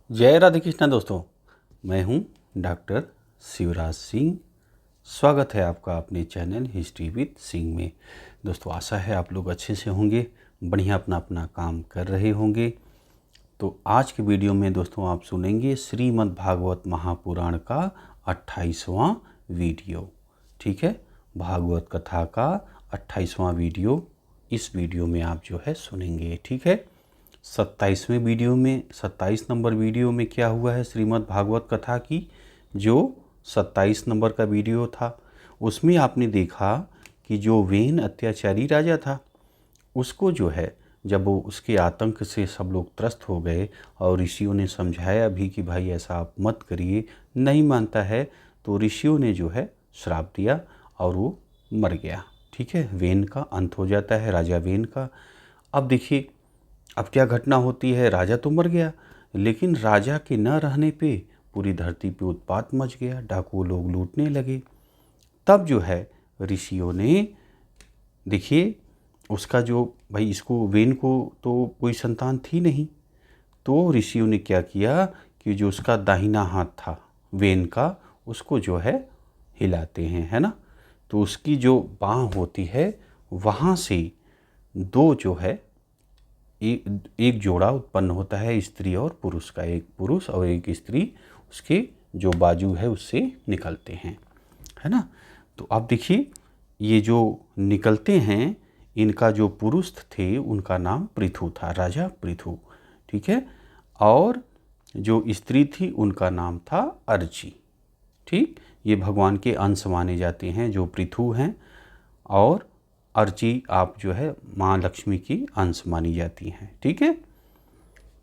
जय राधे कृष्णा दोस्तों। मैं हूं डॉक्टर शिवराज सिंह। स्वागत है आपका अपने चैनल हिस्ट्री विद सिंह में। दोस्तों आशा है आप लोग अच्छे से होंगे, बढ़िया अपना अपना काम कर रहे होंगे। तो आज के वीडियो में दोस्तों आप सुनेंगे श्रीमद् भागवत महापुराण का 28वां वीडियो। ठीक है, भागवत कथा का 28वां वीडियो इस वीडियो में आप जो है सुनेंगे। ठीक है, 27 नंबर वीडियो में क्या हुआ है श्रीमद् भागवत कथा की, जो 27 नंबर का वीडियो था उसमें आपने देखा कि जो वेन अत्याचारी राजा था उसको जो है जब वो उसके आतंक से सब लोग त्रस्त हो गए और ऋषियों ने समझाया भी कि भाई ऐसा आप मत करिए, नहीं मानता है, तो ऋषियों ने जो है श्राप दिया और वो मर गया। ठीक है, वेन का अंत हो जाता है, राजा वेन का। अब देखिए अब क्या घटना होती है, राजा तो मर गया लेकिन राजा के न रहने पे पूरी धरती पे उत्पात मच गया, डाकू लोग लूटने लगे। तब जो है ऋषियों ने देखिए उसका जो भाई इसको वेन को तो कोई संतान थी नहीं, तो ऋषियों ने क्या किया कि जो उसका दाहिना हाथ था वेन का उसको जो है हिलाते हैं, है ना। तो उसकी जो बाँह होती है वहाँ से दो जो है एक जोड़ा उत्पन्न होता है, स्त्री और पुरुष का, एक पुरुष और एक स्त्री उसके जो बाजू है उससे निकलते हैं, है ना। तो आप देखिए ये जो निकलते हैं इनका जो पुरुष थे उनका नाम पृथु था, राजा पृथु। ठीक है, और जो स्त्री थी उनका नाम था अर्ची। ठीक, ये भगवान के अंश माने जाते हैं जो पृथु हैं, और अर्ची आप जो है माँ लक्ष्मी की अंश मानी जाती हैं। ठीक है,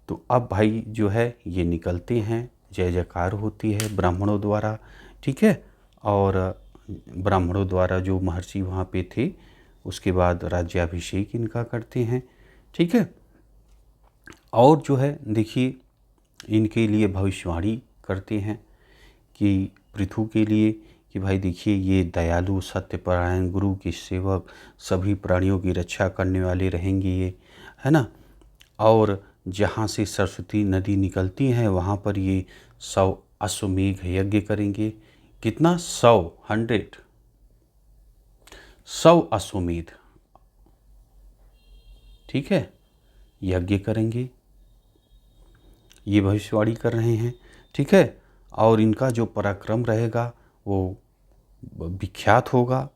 तो अब भाई जो है ये निकलते हैं, जय जयकार होती है ब्राह्मणों द्वारा। ठीक है, और ब्राह्मणों द्वारा जो महर्षि वहाँ पे थे उसके बाद राज्याभिषेक इनका करते हैं। ठीक है, और जो है देखिए इनके लिए भविष्यवाणी करते हैं कि पृथु के लिए कि भाई देखिए ये दयालु सत्यपरायण गुरु के सेवक सभी प्राणियों की रक्षा करने वाले रहेंगे ये, है ना। और जहाँ से सरस्वती नदी निकलती हैं वहाँ पर ये 100 अश्वमेघ यज्ञ करेंगे। कितना? 100 अश्वमेध, ठीक है, यज्ञ करेंगे, ये भविष्यवाणी कर रहे हैं। ठीक है, और इनका जो पराक्रम रहेगा वो विख्यात होगा।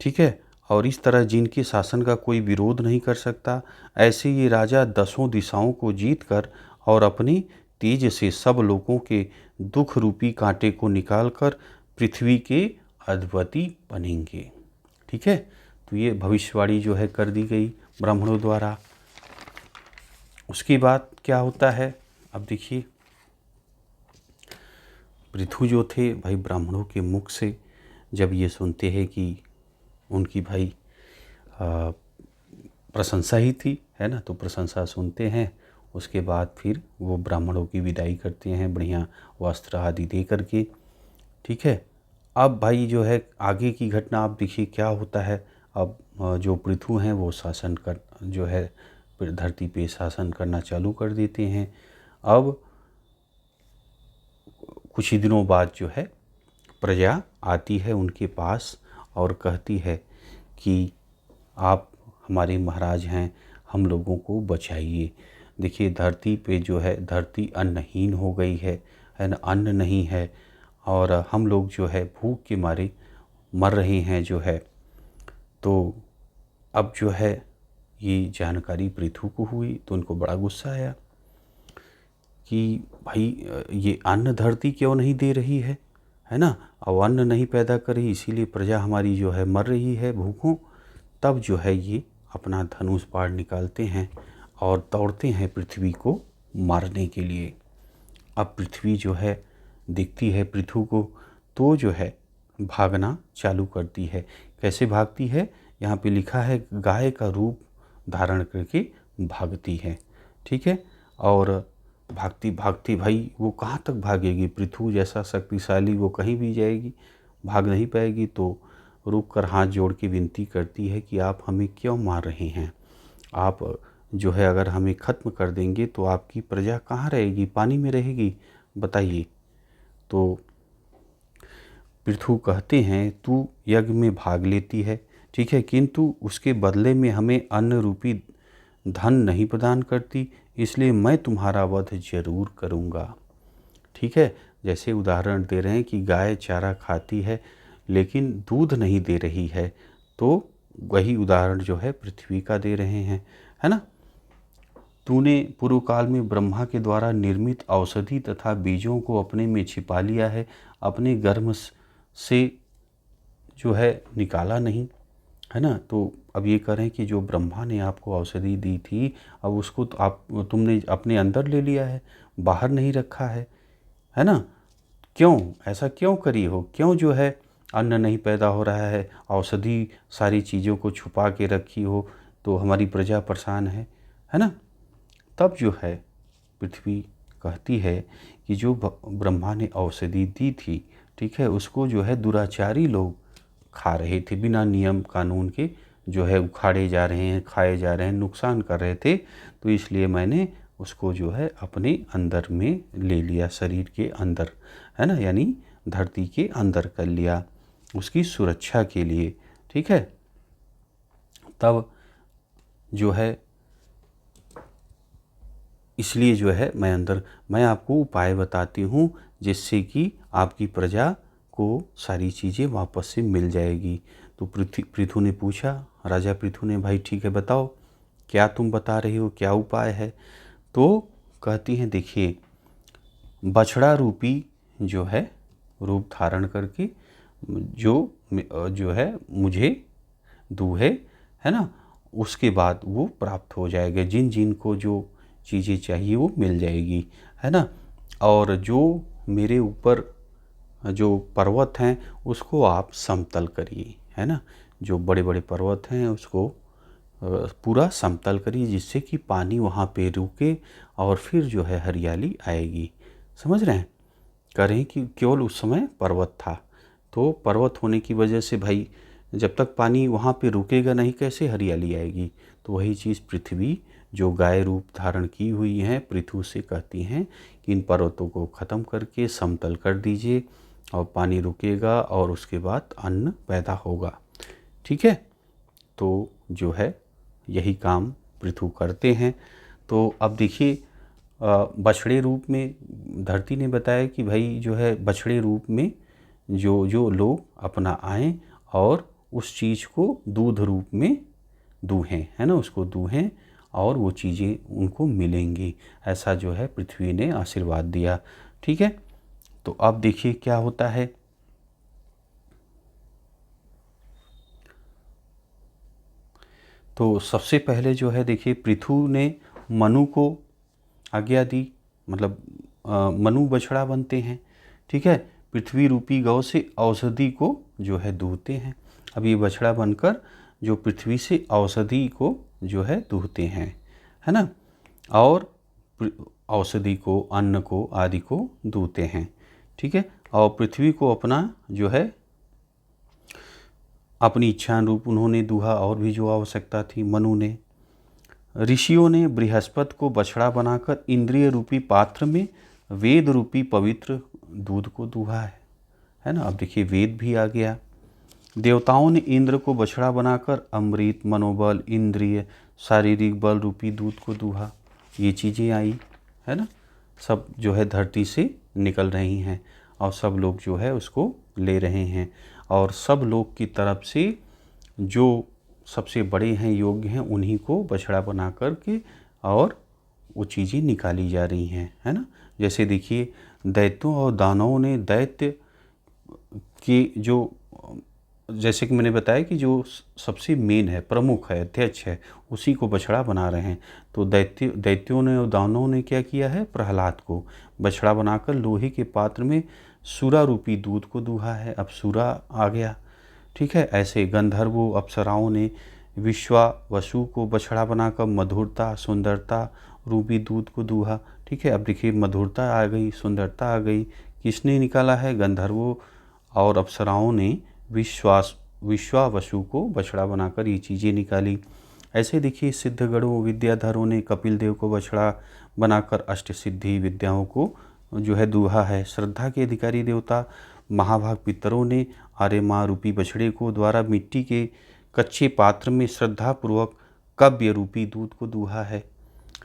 ठीक है, और इस तरह जिनके शासन का कोई विरोध नहीं कर सकता, ऐसे ये राजा 10 दिशाओं को जीतकर और अपनी तेज से सब लोगों के दुख रूपी कांटे को निकालकर पृथ्वी के अधिपति बनेंगे। ठीक है, तो ये भविष्यवाणी जो है कर दी गई ब्राह्मणों द्वारा। उसके बाद क्या होता है, अब देखिए पृथु जो थे भाई ब्राह्मणों के मुख से जब ये सुनते हैं कि उनकी भाई प्रशंसा ही थी, है ना, तो प्रशंसा सुनते हैं, उसके बाद फिर वो ब्राह्मणों की विदाई करते हैं बढ़िया वस्त्र आदि दे करके। ठीक है, अब भाई जो है आगे की घटना आप देखिए क्या होता है। अब जो पृथु हैं वो शासन कर जो है धरती पे शासन करना चालू कर देते हैं। अब कुछ ही दिनों बाद जो है प्रजा आती है उनके पास और कहती है कि आप हमारे महाराज हैं, हम लोगों को बचाइए। देखिए धरती पे जो है धरती अन्नहीन हो गई है ना, अन्न नहीं है और हम लोग जो है भूख के मारे मर रहे हैं जो है। तो अब जो है ये जानकारी पृथु को हुई तो उनको बड़ा गुस्सा आया कि भाई ये अन्न धरती क्यों नहीं दे रही है ना, और अन्न नहीं पैदा कर रही, इसीलिए प्रजा हमारी जो है मर रही है भूखों। तब जो है ये अपना धनुष बाण निकालते हैं और दौड़ते हैं पृथ्वी को मारने के लिए। अब पृथ्वी जो है दिखती है पृथु को तो जो है भागना चालू करती है। कैसे भागती है, यहाँ पे लिखा है गाय का रूप धारण करके भागती है। ठीक है, और भागती भागती भाई वो कहाँ तक भागेगी, पृथु जैसा शक्तिशाली वो कहीं भी जाएगी, भाग नहीं पाएगी। तो रुक कर हाथ जोड़ के विनती करती है कि आप हमें क्यों मार रहे हैं, आप जो है अगर हमें ख़त्म कर देंगे तो आपकी प्रजा कहाँ रहेगी, पानी में रहेगी, बताइए। तो पृथु कहते हैं तू यज्ञ में भाग लेती है, ठीक है, किंतु उसके बदले में हमें अन्न रूपी धन नहीं प्रदान करती, इसलिए मैं तुम्हारा वध जरूर करूँगा। ठीक है, जैसे उदाहरण दे रहे हैं कि गाय चारा खाती है लेकिन दूध नहीं दे रही है, तो वही उदाहरण जो है पृथ्वी का दे रहे हैं, है ना। तूने पूर्व काल में ब्रह्मा के द्वारा निर्मित औषधि तथा बीजों को अपने में छिपा लिया है, अपने गर्भ से जो है निकाला नहीं, है ना। तो अब ये करें कि जो ब्रह्मा ने आपको औषधि दी थी, अब उसको तो तुमने अपने अंदर ले लिया है, बाहर नहीं रखा है ना। क्यों ऐसा क्यों करी हो, क्यों जो है अन्न नहीं पैदा हो रहा है, औषधि सारी चीज़ों को छुपा के रखी हो, तो हमारी प्रजा परेशान है ना। तब जो है पृथ्वी कहती है कि जो ब्रह्मा ने औषधि दी थी, ठीक है, उसको जो है दुराचारी लोग खा रहे थे, बिना नियम कानून के जो है उखाड़े जा रहे हैं, खाए जा रहे हैं, नुकसान कर रहे थे। तो इसलिए मैंने उसको जो है अपने अंदर में ले लिया, शरीर के अंदर, है ना, यानी धरती के अंदर कर लिया उसकी सुरक्षा के लिए। ठीक है, तब जो है इसलिए जो है मैं आपको उपाय बताती हूँ जिससे कि आपकी प्रजा को सारी चीज़ें वापस से मिल जाएगी। तो पृथु ने पूछा, राजा पृथु ने, भाई ठीक है बताओ क्या तुम बता रही हो, क्या उपाय है। तो कहती हैं देखिए, बछड़ा रूपी जो है रूप धारण करके जो है मुझे दूहे, है ना, उसके बाद वो प्राप्त हो जाएगा, जिन जिन को जो चीज़ें चाहिए वो मिल जाएगी, है ना। और जो मेरे ऊपर जो पर्वत हैं उसको आप समतल करिए, है ना, जो बड़े बड़े पर्वत हैं उसको पूरा समतल करिए, जिससे कि पानी वहाँ पे रुके और फिर जो है हरियाली आएगी। समझ रहे हैं, करें कि केवल उस समय पर्वत था, तो पर्वत होने की वजह से भाई जब तक पानी वहाँ पे रुकेगा नहीं कैसे हरियाली आएगी। तो वही चीज़ पृथ्वी जो गाय रूप धारण की हुई हैं पृथु से कहती हैं कि इन पर्वतों को ख़त्म करके समतल कर दीजिए और पानी रुकेगा और उसके बाद अन्न पैदा होगा। ठीक है, तो जो है यही काम पृथु करते हैं। तो अब देखिए बछड़े रूप में धरती ने बताया कि भाई जो है बछड़े रूप में जो जो लोग अपना आएँ और उस चीज़ को दूध रूप में दूहें, है ना, उसको दूहें और वो चीज़ें उनको मिलेंगी, ऐसा जो है पृथ्वी ने आशीर्वाद दिया। ठीक है, तो अब देखिए क्या होता है। तो सबसे पहले जो है देखिए पृथु ने मनु को आज्ञा दी, मतलब मनु बछड़ा बनते हैं। ठीक है, पृथ्वी रूपी गौ से औषधि को जो है दूहते हैं। अब ये बछड़ा बनकर जो पृथ्वी से औषधि को जो है दूहते हैं, है ना, और औषधि को, अन्न को आदि को दूहते हैं। ठीक है, और पृथ्वी को अपना जो है अपनी इच्छा अनुरूप उन्होंने दूहा, और भी जो आवश्यकता थी मनु ने। ऋषियों ने बृहस्पति को बछड़ा बनाकर इंद्रिय रूपी पात्र में वेद रूपी पवित्र दूध को दूहा है ना। अब देखिए वेद भी आ गया। देवताओं ने इंद्र को बछड़ा बनाकर अमृत, मनोबल, इंद्रिय, शारीरिक बल रूपी दूध को दूहा। ये चीज़ें आई, है ना, सब जो है धरती से निकल रही हैं और सब लोग जो है उसको ले रहे हैं, और सब लोग की तरफ से जो सबसे बड़े हैं, योग्य हैं, उन्हीं को बछड़ा बना कर के और वो चीज़ें निकाली जा रही हैं, है ना। जैसे देखिए दैत्यों और दानवों ने दैत्य के जो, जैसे कि मैंने बताया कि जो सबसे मेन है, प्रमुख है, अध्यक्ष है, उसी को बछड़ा बना रहे हैं। तो दैत्यों ने और दानवों ने क्या किया है, प्रहलाद को बछड़ा बनाकर लोहे के पात्र में सूरा रूपी दूध को दूहा है। अब सूरा आ गया। ठीक है, ऐसे गंधर्वों अप्सराओं ने विश्वावसु को बछड़ा बनाकर मधुरता, सुंदरता रूपी दूध को दूहा। ठीक है, अब देखिए मधुरता आ गई, सुंदरता आ गई, किसने निकाला है, गंधर्वों और अप्सराओं ने विश्वावसु को बछड़ा बनाकर ये चीज़ें निकाली। ऐसे देखिए सिद्धगणों विद्याधरों ने कपिल देव को बछड़ा बनाकर अष्टसिद्धि विद्याओं को जो है दूहा है। श्रद्धा के अधिकारी देवता महाभाग पितरों ने आर्यमा रूपी बछड़े को द्वारा मिट्टी के कच्चे पात्र में श्रद्धापूर्वक कव्य रूपी दूध को दूहा है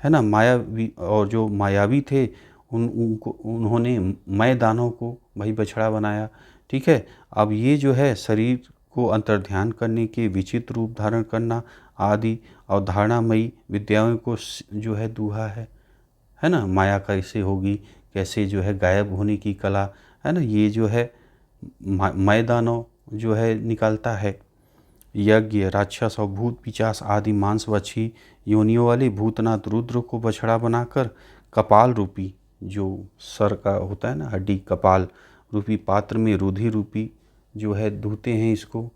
ना। मायावी और जो मायावी थे उन्होंने मय दानों को भाई बछड़ा बनाया। ठीक है, अब ये जो है शरीर को अंतर्ध्यान करने के विचित्र रूप धारण करना आदि अवधारणामयी विद्याओं को जो है दूहा है ना। माया कैसे होगी, कैसे जो है गायब होने की कला है ना, ये जो है मैदानों जो है निकालता है। यज्ञ राक्षस और भूत पिचास आदि मांसवक्षी योनियों वाले भूतनाथ रुद्र को बछड़ा बनाकर कपाल रूपी जो सर का होता है ना हड्डी, कपाल रूपी पात्र में रुधि रूपी जो है धोते हैं इसको,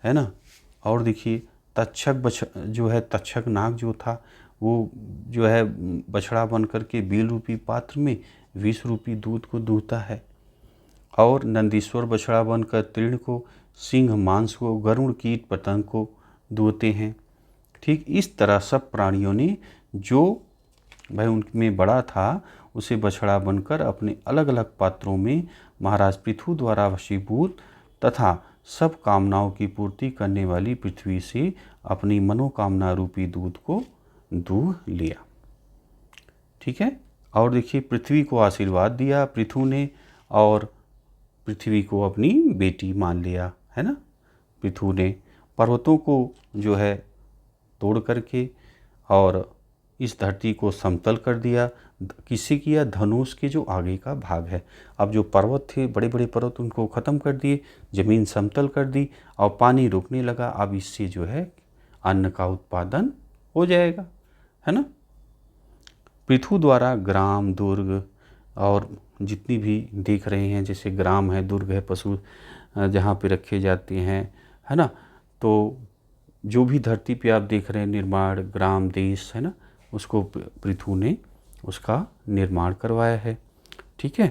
है ना। और देखिए तक्षक जो है तक्षक नाग जो था वो जो है बछड़ा बन कर के बील रूपी पात्र में विष रूपी दूध को दूहता है। और नंदीश्वर बछड़ा बनकर तीर्ण को, सिंह मांस को, गरुड़ कीट पतंग को दूहते हैं। ठीक इस तरह सब प्राणियों ने जो भाई उनमें बड़ा था उसे बछड़ा बनकर अपने अलग अलग पात्रों में महाराज पृथु द्वारा वशीभूत तथा सब कामनाओं की पूर्ति करने वाली पृथ्वी से अपनी मनोकामना रूपी दूध को दूह लिया। ठीक है, और देखिए पृथ्वी को आशीर्वाद दिया पृथु ने और पृथ्वी को अपनी बेटी मान लिया, है ना। पृथु ने पर्वतों को जो है तोड़ करके और इस धरती को समतल कर दिया। किसी किया धनुष के जो आगे का भाग है, अब जो पर्वत थे बड़े बड़े पर्वत उनको ख़त्म कर दिए, ज़मीन समतल कर दी और पानी रुकने लगा। अब इससे जो है अन्न का उत्पादन हो जाएगा, है ना। पृथु द्वारा ग्राम दुर्ग और जितनी भी देख रहे हैं जैसे ग्राम है, दुर्ग है, पशु जहाँ पे रखे जाते हैं, है ना। तो जो भी धरती पे आप देख रहे हैं निर्माण ग्राम देश है ना, उसको पृथु ने उसका निर्माण करवाया है। ठीक है,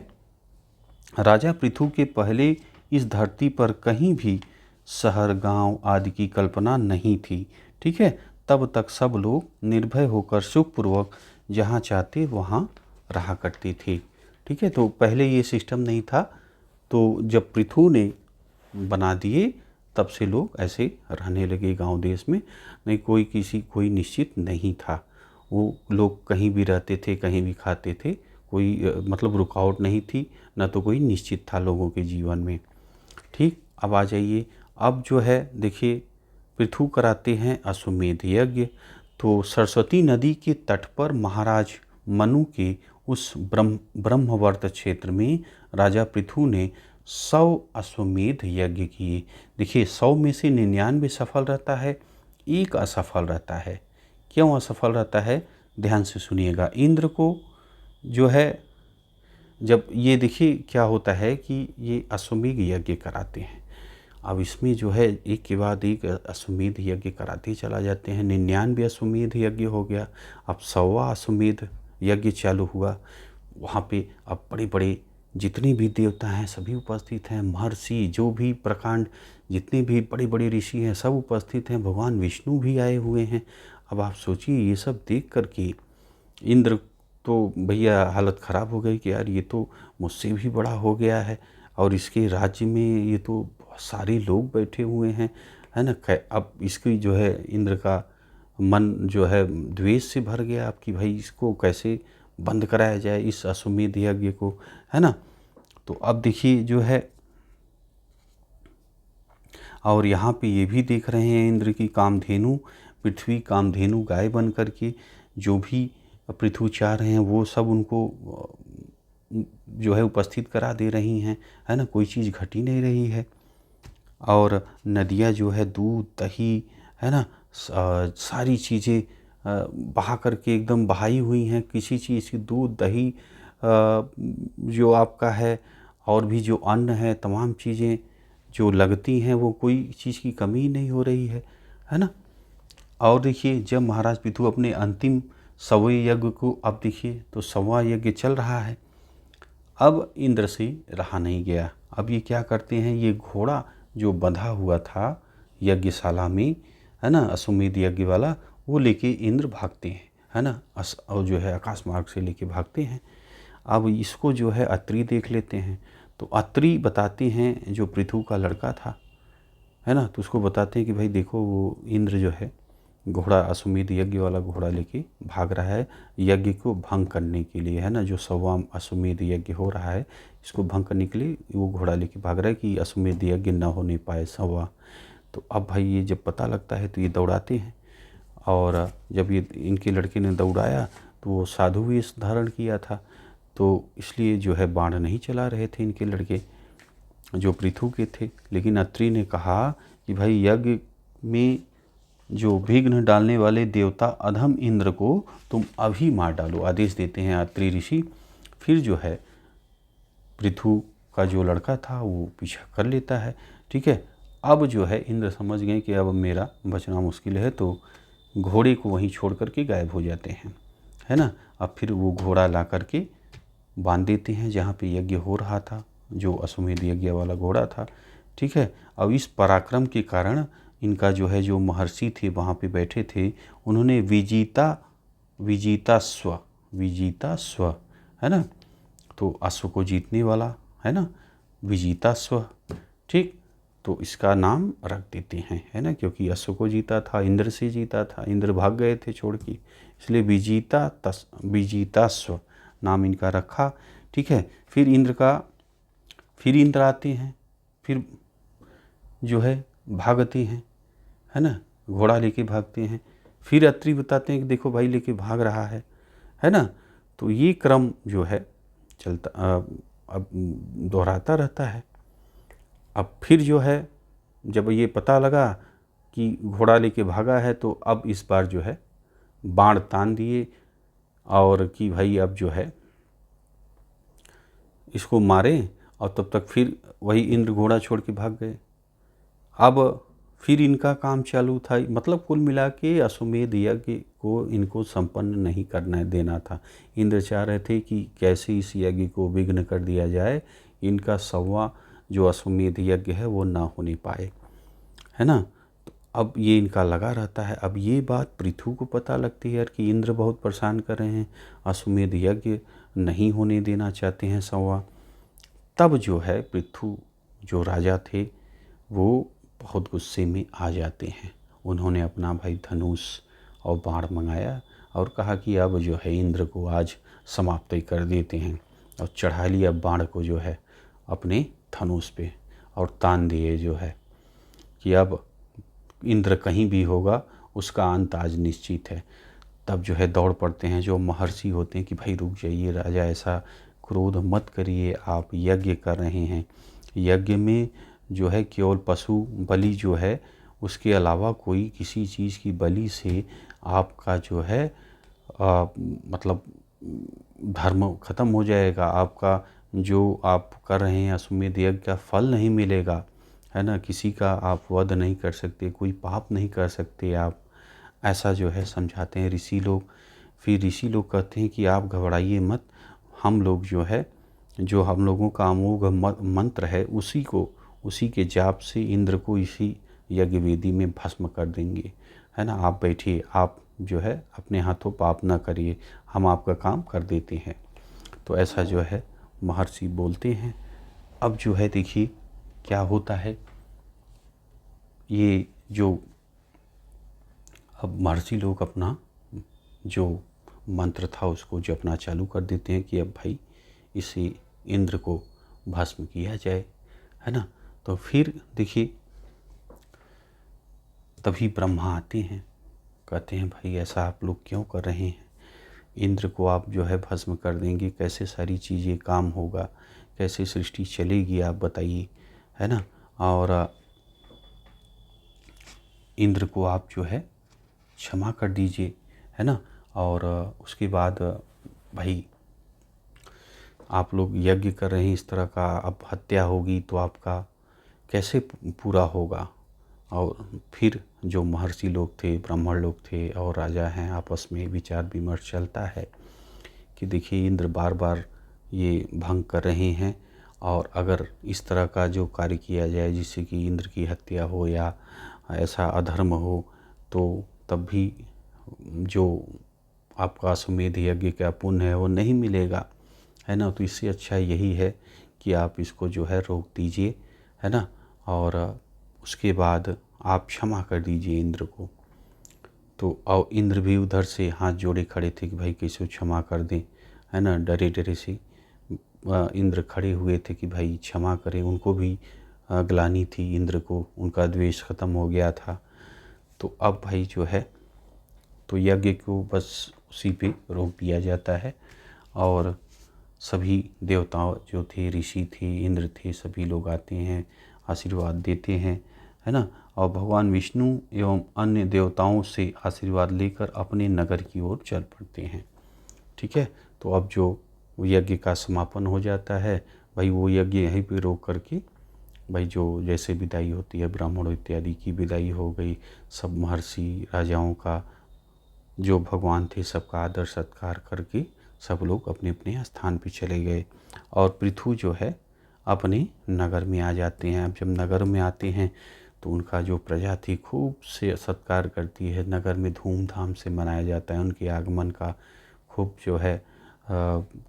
राजा पृथु के पहले इस धरती पर कहीं भी शहर गांव आदि की कल्पना नहीं थी। ठीक है, तब तक सब लोग निर्भय होकर सुखपूर्वक जहाँ चाहते वहाँ रहा करते थे। ठीक है, तो पहले ये सिस्टम नहीं था, तो जब पृथु ने बना दिए तब से लोग ऐसे रहने लगे गांव देश में। नहीं कोई निश्चित नहीं था, वो लोग कहीं भी रहते थे, कहीं भी खाते थे, कोई मतलब रुकावट नहीं थी, न तो कोई निश्चित था लोगों के जीवन में। ठीक, अब आ जाइए, अब जो है देखिए पृथु कराते हैं अश्वमेध यज्ञ। तो सरस्वती नदी के तट पर महाराज मनु के उस ब्रह्मवर्त क्षेत्र में राजा पृथु ने 100 अश्वमेध यज्ञ किए। देखिए 100 में से 99 सफल रहता है, एक असफल रहता है। क्यों असफल रहता है, ध्यान से सुनिएगा। इंद्र को जो है जब ये देखिए क्या होता है कि ये अश्वमेध यज्ञ कराते हैं, अब इसमें जो है एक के बाद एक अश्वमेध यज्ञ कराते चला जाते हैं। 99 अश्वमेध यज्ञ हो गया, अब 100वां अश्वमेध यज्ञ चालू हुआ। वहाँ पे अब बड़े बड़े जितने भी देवता हैं सभी उपस्थित हैं, महर्षि जो भी प्रकांड जितने भी बड़े बड़े ऋषि हैं सब उपस्थित हैं, भगवान विष्णु भी आए हुए हैं। अब आप सोचिए ये सब देख कर के इंद्र तो भैया हालत ख़राब हो गई कि यार ये तो मुझसे भी बड़ा हो गया है और इसके राज्य में ये तो सारे लोग बैठे हुए हैं, है ना। अब इसकी जो है इंद्र का मन जो है द्वेष से भर गया अब कि भाई इसको कैसे बंद कराया जाए इस अश्वमेध यज्ञ को, है ना। तो अब देखिए जो है और यहाँ पे ये भी देख रहे हैं इंद्र की कामधेनु पृथ्वी कामधेनु गाय बन कर के जो भी पृथु चाह रहे हैं वो सब उनको जो है उपस्थित करा दे रही हैं, है ना। कोई चीज़ घटी नहीं रही है। और नदियाँ जो है दूध दही है ना सारी चीज़ें बहा करके एकदम बहाई हुई हैं। किसी चीज़ की दूध दही जो आपका है और भी जो अन्न है तमाम चीज़ें जो लगती हैं वो कोई चीज़ की कमी नहीं हो रही है ना। और देखिए जब महाराज पृथु अपने अंतिम 100वें यज्ञ को अब देखिए तो 100वां यज्ञ चल रहा है। अब इंद्र से रहा नहीं गया, अब ये क्या करते हैं, ये घोड़ा जो बंधा हुआ था यज्ञशाला में, है ना, अश्वमेध यज्ञ वाला, वो लेके इंद्र भागते हैं, है ना, और जो है आकाश मार्ग से लेके भागते हैं। अब इसको जो है अत्रि देख लेते हैं। तो अत्रि बताते हैं जो पृथु का लड़का था, है ना, तो उसको बताते हैं कि भाई देखो वो इंद्र जो है घोड़ा, अश्वमेध यज्ञ वाला घोड़ा लेके भाग रहा है यज्ञ को भंग करने के लिए, है ना, जो 100वां अश्वमेध यज्ञ हो रहा है इसको भंग करने के लिए वो घोड़ा लेके भाग रहा है कि अश्वमेध यज्ञ ना होने पाए 100वां। तो अब भाई ये जब पता लगता है तो ये दौड़ाते हैं, और जब ये इनके लड़के ने दौड़ाया तो वो साधु वेश धारण किया था, तो इसलिए जो है बाण नहीं चला रहे थे इनके लड़के जो पृथु के थे। लेकिन अत्रि ने कहा कि भाई यज्ञ में जो विघ्न डालने वाले देवता अधम इंद्र को तुम अभी मार डालो, आदेश देते हैं अत्रि ऋषि। फिर जो है पृथु का जो लड़का था वो पीछा कर लेता है, ठीक है। अब जो है इंद्र समझ गए कि अब मेरा बचना मुश्किल है, तो घोड़े को वहीं छोड़ करके गायब हो जाते हैं, है ना। अब फिर वो घोड़ा ला करके बांध देते हैं जहाँ पे यज्ञ हो रहा था, जो अश्वमेध यज्ञ वाला घोड़ा था, ठीक है। अब इस पराक्रम के कारण इनका जो है जो महर्षि थे वहाँ पे बैठे थे, उन्होंने विजिता स्व, है ना, तो अश्व को जीतने वाला, है ना, विजिता स्व, ठीक, तो इसका नाम रख देते हैं, है ना, क्योंकि अश्व को जीता था, इंद्र से जीता था, इंद्र भाग गए थे छोड़ के, इसलिए विजिता स्व नाम इनका रखा, ठीक है। फिर इंद्र आते हैं, फिर जो है भागते हैं, है ना, घोड़ा लेके भागते हैं। फिर अत्रि बताते हैं कि देखो भाई लेके भाग रहा है ना। तो ये क्रम जो है चलता अब दोहराता रहता है। अब फिर जो है जब ये पता लगा कि घोड़ा लेके भागा है, तो अब इस बार जो है बाण तान दिए और कि भाई अब जो है इसको मारें, और तब तक फिर वही इंद्र घोड़ा छोड़ के भाग गए। अब फिर इनका काम चालू था, मतलब कुल मिला के अश्वमेध यज्ञ को इनको संपन्न नहीं करना देना था। इंद्र चाह रहे थे कि कैसे इस यज्ञ को विघ्न कर दिया जाए, इनका 100वां जो अश्वमेध यज्ञ है वो ना होने पाए, है ना। तो अब ये इनका लगा रहता है। अब ये बात पृथु को पता लगती है यार कि इंद्र बहुत परेशान कर रहे हैं, अश्वमेध यज्ञ नहीं होने देना चाहते हैं 100वां। तब जो है पृथु जो राजा थे वो बहुत गुस्से में आ जाते हैं। उन्होंने अपना भाई धनुष और बाण मंगाया और कहा कि अब जो है इंद्र को आज समाप्त ही कर देते हैं, और चढ़ा लिया बाण को जो है अपने धनुष पे, और तान दिए जो है कि अब इंद्र कहीं भी होगा उसका अंत आज निश्चित है। तब जो है दौड़ पड़ते हैं जो महर्षि होते हैं कि भाई रुक जाइए राजा, ऐसा क्रोध मत करिए, आप यज्ञ कर रहे हैं, यज्ञ में जो है केवल पशु बलि जो है उसके अलावा कोई किसी चीज़ की बलि से आपका जो है मतलब धर्म खत्म हो जाएगा, आपका जो आप कर रहे हैं अश्वमेध यज्ञ का फल नहीं मिलेगा, है ना, किसी का आप वध नहीं कर सकते, कोई पाप नहीं कर सकते आप, ऐसा जो है समझाते हैं ऋषि लोग। फिर ऋषि लोग कहते हैं कि आप घबराइए मत, हम लोग जो है जो हम लोगों का अमोघ मंत्र है उसी के जाप से इंद्र को इसी यज्ञ वेदी में भस्म कर देंगे, है ना, आप बैठिए, आप जो है अपने हाथों पाप ना करिए, हम आपका काम कर देते हैं। तो ऐसा जो है महर्षि बोलते हैं। अब जो है देखिए क्या होता है, ये जो अब महर्षि लोग अपना जो मंत्र था उसको जपना चालू कर देते हैं कि अब भाई इसे इंद्र को भस्म किया जाए, है ना। तो फिर देखिए तभी ब्रह्मा आते हैं, कहते हैं भाई ऐसा आप लोग क्यों कर रहे हैं, इंद्र को आप जो है भस्म कर देंगे, कैसे सारी चीज़ें काम होगा, कैसे सृष्टि चलेगी, आप बताइए, है ना। और इंद्र को आप जो है क्षमा कर दीजिए, है ना। और उसके बाद भाई आप लोग यज्ञ कर रहे हैं इस तरह का, अब हत्या होगी तो आपका कैसे पूरा होगा। और फिर जो महर्षि लोग थे, ब्राह्मण लोग थे और राजा हैं, आपस में विचार विमर्श चलता है कि देखिए इंद्र बार बार ये भंग कर रहे हैं, और अगर इस तरह का जो कार्य किया जाए जिससे कि इंद्र की हत्या हो या ऐसा अधर्म हो, तो तब भी जो आपका अश्वमेध यज्ञ का पुण्य है वो नहीं मिलेगा, है ना। तो इससे अच्छा यही है कि आप इसको जो है रोक दीजिए, है ना। और उसके बाद आप क्षमा कर दीजिए इंद्र को। तो और इंद्र भी उधर से हाथ जोड़े खड़े थे कि भाई कैसे क्षमा कर दें, है ना। डरे डरे से इंद्र खड़े हुए थे कि भाई क्षमा करें। उनको भी ग्लानि थी इंद्र को, उनका द्वेष खत्म हो गया था। तो अब भाई जो है तो यज्ञ को बस उसी पे रोक दिया जाता है और सभी देवताओं जो थे, ऋषि थे, इंद्र थे, सभी लोग आते हैं, आशीर्वाद देते हैं, है ना। और भगवान विष्णु एवं अन्य देवताओं से आशीर्वाद लेकर अपने नगर की ओर चल पड़ते हैं। ठीक है। तो अब जो यज्ञ का समापन हो जाता है, भाई वो यज्ञ यहीं पे रोक करके भाई जो जैसे विदाई होती है, ब्राह्मणों इत्यादि की विदाई हो गई, सब महर्षि राजाओं का जो भगवान थे सबका आदर सत्कार करके सब लोग अपने अपने स्थान पे चले गए। और पृथु जो है अपने नगर में आ जाते हैं। अब जब नगर में आते हैं तो उनका जो प्रजा थी खूब से सत्कार करती है, नगर में धूमधाम से मनाया जाता है। उनके आगमन का खूब जो है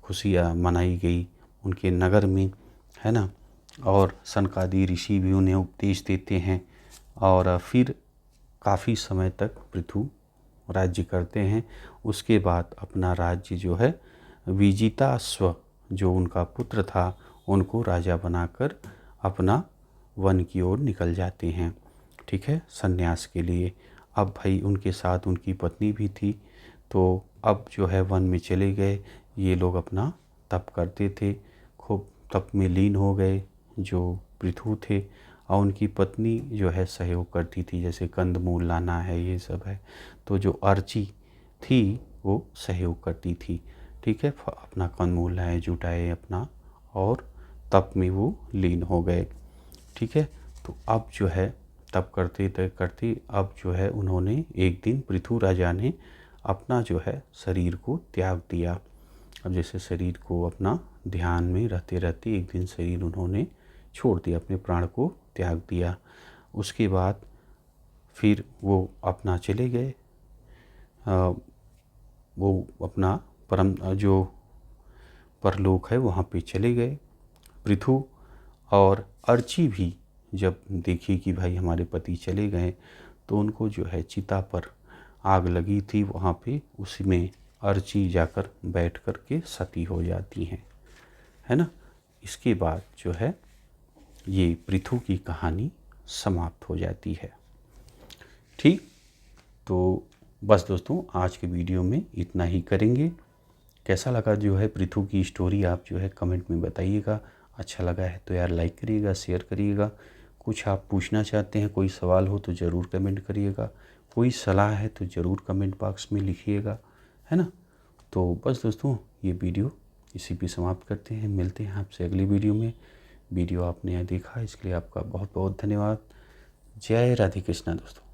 खुशियाँ मनाई गई उनके नगर में, है ना। और सनकादि ऋषि भी उन्हें उपदेश देते हैं और फिर काफ़ी समय तक पृथु राज्य करते हैं। उसके बाद अपना राज्य जो है विजिताश्व जो उनका पुत्र था उनको राजा बनाकर अपना वन की ओर निकल जाते हैं। ठीक है, संन्यास के लिए। अब भाई उनके साथ उनकी पत्नी भी थी, तो अब जो है वन में चले गए। ये लोग अपना तप करते थे, खूब तप में लीन हो गए जो पृथु थे। और उनकी पत्नी जो है सहयोग करती थी, जैसे कंदमूल लाना है, ये सब है। तो जो अर्ची थी वो सहयोग करती थी। ठीक है, अपना कंदमूल लाए, जुटाए अपना, और तप में वो लीन हो गए। ठीक है। तो अब जो है तप करते करते अब जो है उन्होंने एक दिन पृथु राजा ने अपना जो है शरीर को त्याग दिया। अब जैसे शरीर को अपना ध्यान में रहते रहते एक दिन शरीर उन्होंने छोड़ दिया, अपने प्राण को त्याग दिया। उसके बाद फिर वो अपना चले गए, वो अपना परम जो परलोक है वहाँ पे चले गए पृथु। और अर्ची भी जब देखी कि भाई हमारे पति चले गए तो उनको जो है चिता पर आग लगी थी वहाँ पे, उसी में अर्ची जाकर बैठ कर के सती हो जाती हैं, है ना। इसके बाद जो है ये पृथु की कहानी समाप्त हो जाती है। ठीक, तो बस दोस्तों आज के वीडियो में इतना ही करेंगे। कैसा लगा जो है पृथु की स्टोरी आप जो है कमेंट में बताइएगा। अच्छा लगा है तो यार लाइक करिएगा, शेयर करिएगा। कुछ आप पूछना चाहते हैं, कोई सवाल हो तो ज़रूर कमेंट करिएगा। कोई सलाह है तो ज़रूर कमेंट बॉक्स में लिखिएगा, है ना। तो बस दोस्तों ये वीडियो इसी पे समाप्त करते हैं। मिलते हैं आपसे अगली वीडियो में। वीडियो आपने देखा इसके लिए आपका बहुत बहुत धन्यवाद। जय राधे कृष्णा दोस्तों।